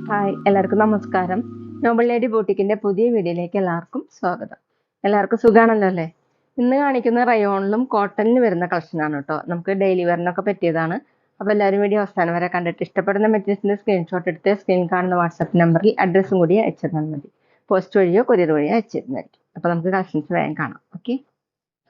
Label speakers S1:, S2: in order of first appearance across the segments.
S1: Hi, എല്ലാവർക്കും നമസ്കാരം. Nobel lady ബൂട്ടിക്കിന്റെ പുതിയ വീഡിയോയിലേക്ക് എല്ലാവർക്കും സ്വാഗതം. എല്ലാവർക്കും സുഖാണല്ലോ അല്ലേ? ഇന്ന് കാണിക്കുന്ന റയോണിലും കോട്ടണിലും വരുന്ന കളക്ഷനാണ് കേട്ടോ. നമുക്ക് ഡെയിലി വെയറിനൊക്കെ പറ്റിയതാണ്. അപ്പോൾ എല്ലാവരും വീഡിയോ അവസാനം വരെ കണ്ടിട്ട് ഇഷ്ടപ്പെടുന്ന മെറ്റീരിയൽസിന്റെ സ്ക്രീൻഷോട്ട് എടുത്ത് സ്ക്രീൻ കാണുന്ന വാട്സാപ്പ് നമ്പറിൽ അഡ്രസ്സും കൂടി അയച്ചു തന്നാൽ മതി. പോസ്റ്റ് വഴിയോ കൊറിയർ വഴിയോ അയച്ചു തരുന്നതായിരിക്കും. അപ്പോൾ നമുക്ക് കളക്ഷൻസ് വേഗം കാണാം. ഓക്കെ,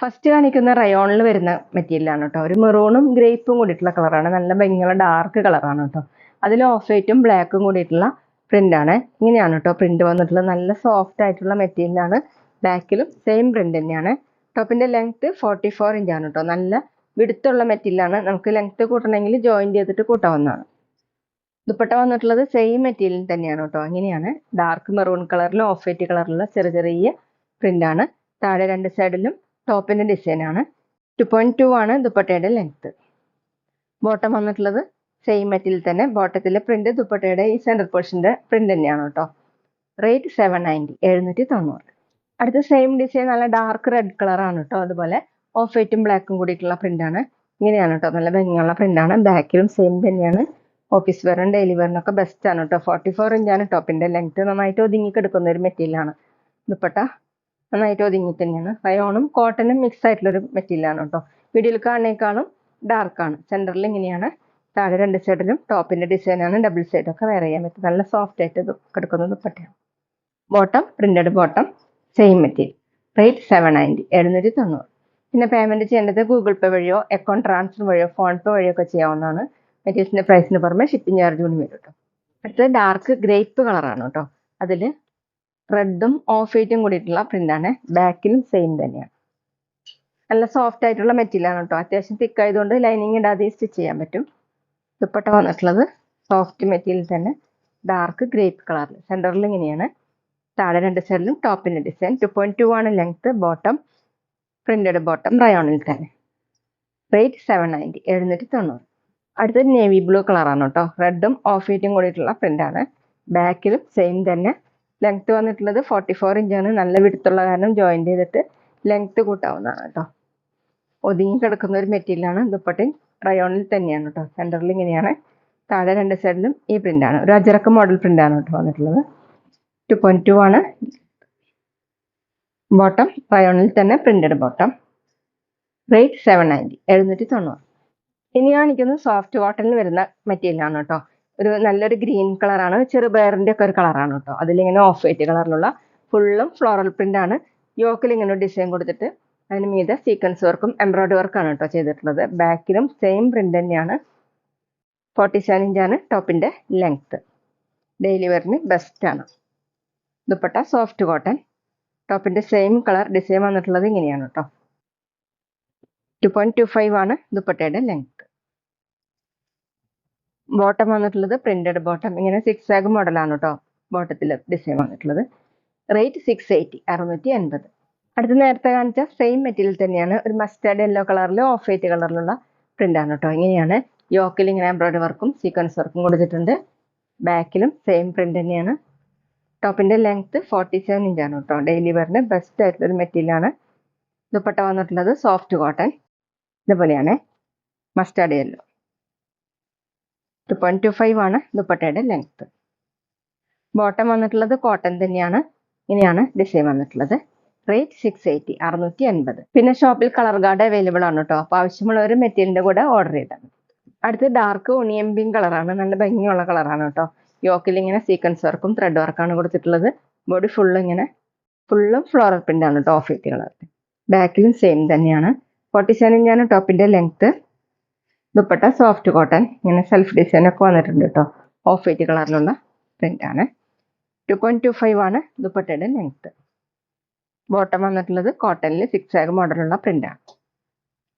S1: ഫസ്റ്റ് കാണിക്കുന്ന റയോണിൽ വരുന്ന മെറ്റീരിയലാണ് കേട്ടോ. ഒരു മെറൂണും ഗ്രേപ്പും കൂടിയിട്ടുള്ള കളറാണ്. നല്ല ഭംഗിയുള്ള ഡാർക്ക് കളറാണ് കേട്ടോ. അതിൽ ഓഫ് വൈറ്റും ബ്ലാക്കും കൂടിയിട്ടുള്ള പ്രിന്റ് ആണ്. ഇങ്ങനെയാണ് കേട്ടോ പ്രിന്റ് വന്നിട്ടുള്ളത്. നല്ല സോഫ്റ്റ് ആയിട്ടുള്ള മെറ്റീരിയലാണ്. ബാക്കിലും സെയിം പ്രിന്റ് തന്നെയാണ്. ടോപ്പിന്റെ ലെങ്ത് 44 ഇഞ്ചാണ് കേട്ടോ. നല്ല വിടുത്തുള്ള മെറ്റീരിയലാണ്. നമുക്ക് ലെങ്ത് കൂട്ടണമെങ്കിൽ ജോയിന്റ് ചെയ്തിട്ട് കൂട്ടാവുന്നതാണ്. ദുപ്പട്ട വന്നിട്ടുള്ളത് സെയിം മെറ്റീരിയൽ തന്നെയാണ് കേട്ടോ. ഇങ്ങനെയാണ് ഡാർക്ക് മെറൂൺ കളറിലും ഓഫ് വൈറ്റ് കളറിലുള്ള ചെറിയ ചെറിയ പ്രിന്റ് ആണ്. താഴെ രണ്ട് സൈഡിലും ടോപ്പിന്റെ ഡിസൈൻ ആണ്. 2.2 ആണ് ദുപ്പട്ടയുടെ ലെങ്ത്. ബോട്ടം വന്നിട്ടുള്ളത് സെയിം മെറ്റീരിയൽ തന്നെ. ബോട്ടത്തിലെ പ്രിന്റ് ദുപ്പട്ടയുടെ ഈ സെന്റർ പോർഷന്റെ പ്രിന്റ് തന്നെയാണ് കേട്ടോ. റേറ്റ് 790, 790. അടുത്ത സെയിം ഡിസൈൻ നല്ല ഡാർക്ക് റെഡ് കളറാണ് കേട്ടോ. അതുപോലെ ഓഫ് വൈറ്റും ബ്ലാക്കും കൂടിയിട്ടുള്ള പ്രിന്റ് ആണ്. ഇങ്ങനെയാണ് കേട്ടോ. നല്ല ഭംഗിയുള്ള പ്രിന്റ് ആണ്. ബാക്കിലും സെയിം തന്നെയാണ്. ഓഫീസ് വെയറും ഡെയിലി വെയറിനൊക്കെ ബെസ്റ്റ് ആണ് കേട്ടോ. 44 ഇഞ്ചാണ് ടോപ്പിന്റെ ലെങ്ത്. നന്നായിട്ട് ഒതുങ്ങി കിടക്കുന്ന ഒരു മെറ്റീരിയലാണ്. ദുപ്പട്ട നന്നായിട്ട് ഒതുങ്ങി തന്നെയാണ്. റയോണും കോട്ടനും മിക്സ് ആയിട്ടുള്ളൊരു മെറ്റീരിയലാണ് കേട്ടോ. വീഡിയോയിൽ കാണുന്നേക്കാളും ഡാർക്കാണ്. സെന്ററിൽ ഇങ്ങനെയാണ്. താഴെ രണ്ട് സൈഡിലും ടോപ്പിന്റെ ഡിസൈനാണ്. ഡബിൾ സൈഡൊക്കെ വെയർ ചെയ്യാൻ പറ്റും. നല്ല സോഫ്റ്റ് ആയിട്ട് കിടക്കുന്ന ദുപ്പട്ടയാണ്. Bottom printed bottom, same material. Rate 790, 790. പിന്നെ പേയ്മെന്റ് ചെയ്യേണ്ടത് ഗൂഗിൾ പേ വഴിയോ അക്കൗണ്ട് ട്രാൻസ്ഫർ വഴിയോ ഫോൺ പേ വഴിയോ ഒക്കെ ചെയ്യാവുന്നതാണ്. മെറ്റീരിയൽസിന്റെ പ്രൈസിന് പുറമെ ഷിപ്പിംഗ് ചാർജ് കൂടി വരും കേട്ടോ. അടുത്തത് ഡാർക്ക് ഗ്രേപ്പ് കളറാണ് കേട്ടോ. അതിൽ റെഡും ഓഫ് വൈറ്റും കൂടിയിട്ടുള്ള പ്രിന്റാണ്. ബാക്കിലും സെയിം തന്നെയാണ്. നല്ല സോഫ്റ്റ് ആയിട്ടുള്ള മെറ്റീരിയലാണ് കേട്ടോ. അത്യാവശ്യം തിക്ക് ആയതുകൊണ്ട് ലൈനിങ് ഇടാതെ സ്റ്റിച്ച് ചെയ്യാൻ പറ്റും. ദുപ്പട്ട വന്നിട്ടുള്ളത് സോഫ്റ്റ് മെറ്റീരിയൽ തന്നെ, ഡാർക്ക് ഗ്രേപ്പ് കളറിൽ. സെന്ററിൽ ഇങ്ങനെയാണ്. താഴെ രണ്ട് സൈഡിലും ടോപ്പിന്റെ ഡിസൈൻ. 2.2 ആണ് ലെങ്ത്. ബോട്ടം പ്രിന്റഡ് ബോട്ടം, റയോണിൽ തന്നെ. റേറ്റ് 790, 790. അടുത്തത് നേവി ബ്ലൂ കളറാണ് കേട്ടോ. റെഡും ഓഫ് വൈറ്റും കൂടിയിട്ടുള്ള പ്രിന്റാണ്. ബാക്കിലും സെയിം തന്നെ. ലെങ്ത് വന്നിട്ടുള്ളത് 44 ഇഞ്ചാണ്. നല്ല വിടുത്തുള്ള കാരണം ജോയിന്റ് ചെയ്തിട്ട് ലെങ്ത് കൂട്ടാവുന്നതാണ് കേട്ടോ. ഒതുങ്ങി കിടക്കുന്ന ഒരു മെറ്റീരിയലാണ്. ദുപ്പട്ടയും റയോണിൽ തന്നെയാണ് കേട്ടോ. സെന്ററിൽ ഇങ്ങനെയാണ്. താഴെ രണ്ട് സൈഡിലും ഈ പ്രിന്റാണ്. ഒരു അജറക്ക് മോഡൽ പ്രിന്റാണ് കേട്ടോ വന്നിട്ടുള്ളത്. 2.2 ആണ്. ബോട്ടം റയോണിൽ തന്നെ പ്രിന്റഡ് ബോട്ടം. റേറ്റ് 790, 790. ഇനി കാണിക്കുന്നത് സോഫ്റ്റ് കോട്ടണിൽ വരുന്ന മെറ്റീരിയലാണ് കേട്ടോ. ഒരു നല്ലൊരു ഗ്രീൻ കളറാണ്. ചെറുപയറിന്റെ ഒക്കെ ഒരു കളറാണ് കേട്ടോ. അതിലിങ്ങനെ ഓഫ് വൈറ്റ് കളറിലുള്ള ഫുള്ളും ഫ്ലോറൽ പ്രിന്റ് ആണ്. യോക്കിൽ ഇങ്ങനെ ഡിസൈൻ കൊടുത്തിട്ട് അതിന് മീതെ സീക്വൻസ് വർക്കും എംബ്രോയിഡറി വർക്കാണ് കേട്ടോ ചെയ്തിട്ടുള്ളത്. ബാക്കിലും സെയിം പ്രിന്റ് തന്നെയാണ്. 47 ഇഞ്ചാണ് ടോപ്പിന്റെ ലെങ്ത്. ഡെയിലി വെയറിന് ബെസ്റ്റ് ആണ്. Dupatta soft cotton. ടോപ്പിന്റെ സെയിം കളർ ഡിസൈൻ വന്നിട്ടുള്ളത് ഇങ്ങനെയാണ് കേട്ടോ. 2.25 ആണ് ദുപ്പട്ടയുടെ ലെങ്ത്. ബോട്ടം വന്നിട്ടുള്ളത് പ്രിന്റഡ് ബോട്ടം. ഇങ്ങനെ സിക്സ് ആഗ് മോഡലാണ് കേട്ടോ ബോട്ടത്തിൽ ഡിസൈൻ വന്നിട്ടുള്ളത്. റേറ്റ് 680, 680. അടുത്ത നേരത്തെ കാണിച്ച സെയിം മെറ്റീരിയൽ തന്നെയാണ്. ഒരു മസ്റ്റാർഡ് യെല്ലോ കളറിൽ ഓഫ് വൈറ്റ് കളറിലുള്ള പ്രിന്റ് ആണ് കേട്ടോ. ഇങ്ങനെയാണ്. യോക്കിൽ ഇങ്ങനെ എംബ്രോയിഡറി വർക്കും സീക്വൻസ് വർക്കും കൊടുത്തിട്ടുണ്ട്. ബാക്കിലും സെയിം പ്രിന്റ് തന്നെയാണ്. ടോപ്പിന്റെ ലെങ്ത് 47 ഇഞ്ചാണ് കേട്ടോ. ഡെയിലി വെയറിന് ബെസ്റ്റ് ആയിട്ടുള്ള ഒരു മെറ്റീരിയലാണ്. ദുപ്പട്ട വന്നിട്ടുള്ളത് സോഫ്റ്റ് കോട്ടൺ. ഇതുപോലെയാണ്. Mustard yellow. 2.25 ആണ് ദുപ്പട്ടയുടെ ലെങ്ത്. ബോട്ടം വന്നിട്ടുള്ളത് കോട്ടൺ തന്നെയാണ്. ഇങ്ങനെയാണ് ഡിസൈൻ വന്നിട്ടുള്ളത്. റേറ്റ് 680, 680. പിന്നെ ഷോപ്പിൽ കളർ ഗാർഡ് അവൈലബിൾ ആണ് കേട്ടോ. അപ്പോൾ ആവശ്യമുള്ളവർ മെറ്റീരിയലിന്റെ കൂടെ ഓർഡർ ചെയ്താൽ മതി. അടുത്ത് ഡാർക്ക് ഒണിയൻ പിങ്ക് കളറാണ്. നല്ല ഭംഗിയുള്ള കളറാണ് കേട്ടോ. യോക്കിൽ ഇങ്ങനെ സീക്വൻസ് വർക്കും ത്രെഡ് വർക്കാണ് കൊടുത്തിട്ടുള്ളത്. ബോഡി ഫുള്ളും ഫ്ലോറൽ പ്രിന്റ് ആണ് കേട്ടോ. ഓഫ് വൈറ്റ് കളറിൽ. ബാക്കിലും സെയിം തന്നെയാണ്. 47 ഇഞ്ചാണ് ടോപ്പിന്റെ ലെങ്ത്. Dupatta soft cotton. ഇങ്ങനെ സെൽഫ് ഡിസൈൻ ഒക്കെ വന്നിട്ടുണ്ട് കേട്ടോ. ഓഫ് വൈറ്റ് കളറിലുള്ള പ്രിന്റ് ആണ്. 2.25 ആണ് ദുപ്പട്ടയുടെ ലെങ്ത്. ബോട്ടം വന്നിട്ടുള്ളത് കോട്ടണിൽ സിക്സ് ആഗ് മോഡലുള്ള പ്രിന്റ് ആണ്.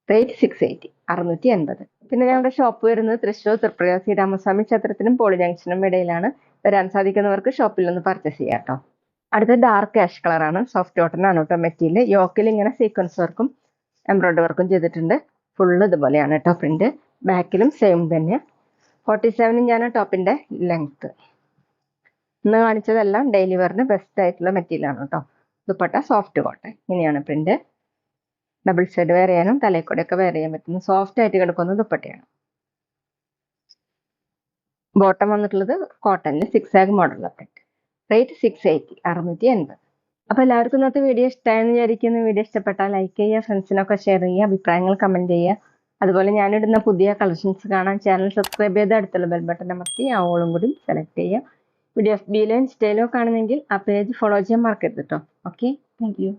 S1: റേറ്റ് 680, 680. പിന്നെ ഞങ്ങളുടെ ഷോപ്പ് വരുന്നത് തൃശ്ശൂർ തൃപ്രയ ശ്രീരാമസ്വാമി ക്ഷേത്രത്തിനും പോളി ജംഗ്ഷനും ഇടയിലാണ്. വരാൻ സാധിക്കുന്നവർക്ക് ഷോപ്പിൽ നിന്ന് പർച്ചേസ് ചെയ്യാം കേട്ടോ. അടുത്ത ഡാർക്ക് ആഷ് കളറാണ്. സോഫ്റ്റ് കോട്ടൺ ആണ് കേട്ടോ മെറ്റീരിയൽ. യോക്കിൽ ഇങ്ങനെ സീക്വൻസ് വർക്കും എംബ്രോയിഡറി വർക്കും ചെയ്തിട്ടുണ്ട്. ഫുള്ള് ഇതുപോലെയാണ് കേട്ടോ പ്രിന്റ്. ബാക്കിലും സെയിം തന്നെ. 47 ഇഞ്ചാണ് ടോപ്പിന്റെ ലെങ്ത്. ഇന്ന് കാണിച്ചതെല്ലാം ഡെയിലി വെയറിന് ബെസ്റ്റ് ആയിട്ടുള്ള മെറ്റീരിയൽ ആണ് കേട്ടോ. Dupatta soft cotton. ഇങ്ങനെയാണ് പ്രിന്റ്. ഡബിൾ സൈഡ് വെയർ ചെയ്യാനും തലയിൽ കൂടെ ഒക്കെ വെയർ ചെയ്യാൻ പറ്റുന്ന സോഫ്റ്റ് ആയിട്ട് കിടക്കുന്ന ദുപ്പട്ടയാണ്. ബോട്ടം വന്നിട്ടുള്ളത് കോട്ടണിൽ 6 മോഡലുള്ള പ്രിന്റ്. റേറ്റ് 680 680. അപ്പോൾ എല്ലാവർക്കും ഇന്നത്തെ വീഡിയോ ഇഷ്ടമായെന്ന് വിചാരിക്കുന്നു. വീഡിയോ ഇഷ്ടപ്പെട്ടാൽ ലൈക്ക് ചെയ്യുക, ഫ്രണ്ട്സിനൊക്കെ ഷെയർ ചെയ്യുക, അഭിപ്രായങ്ങൾ കമൻറ്റ് ചെയ്യുക. അതുപോലെ ഞാനിടുന്ന പുതിയ കളക്ഷൻസ് കാണാൻ ചാനൽ സബ്സ്ക്രൈബ് ചെയ്ത് അടുത്തുള്ള ബെൽ ബട്ടൺ അമർത്തി ആ ഓളും കൂടി സെലക്ട് ചെയ്യുക. വീഡിയോ FB-ലോ ഇൻസ്റ്റയിലോ കാണുന്നെങ്കിൽ ആ പേജ് ഫോളോ ചെയ്യാൻ മറക്കരുത് കേട്ടോ. Okay, thank you.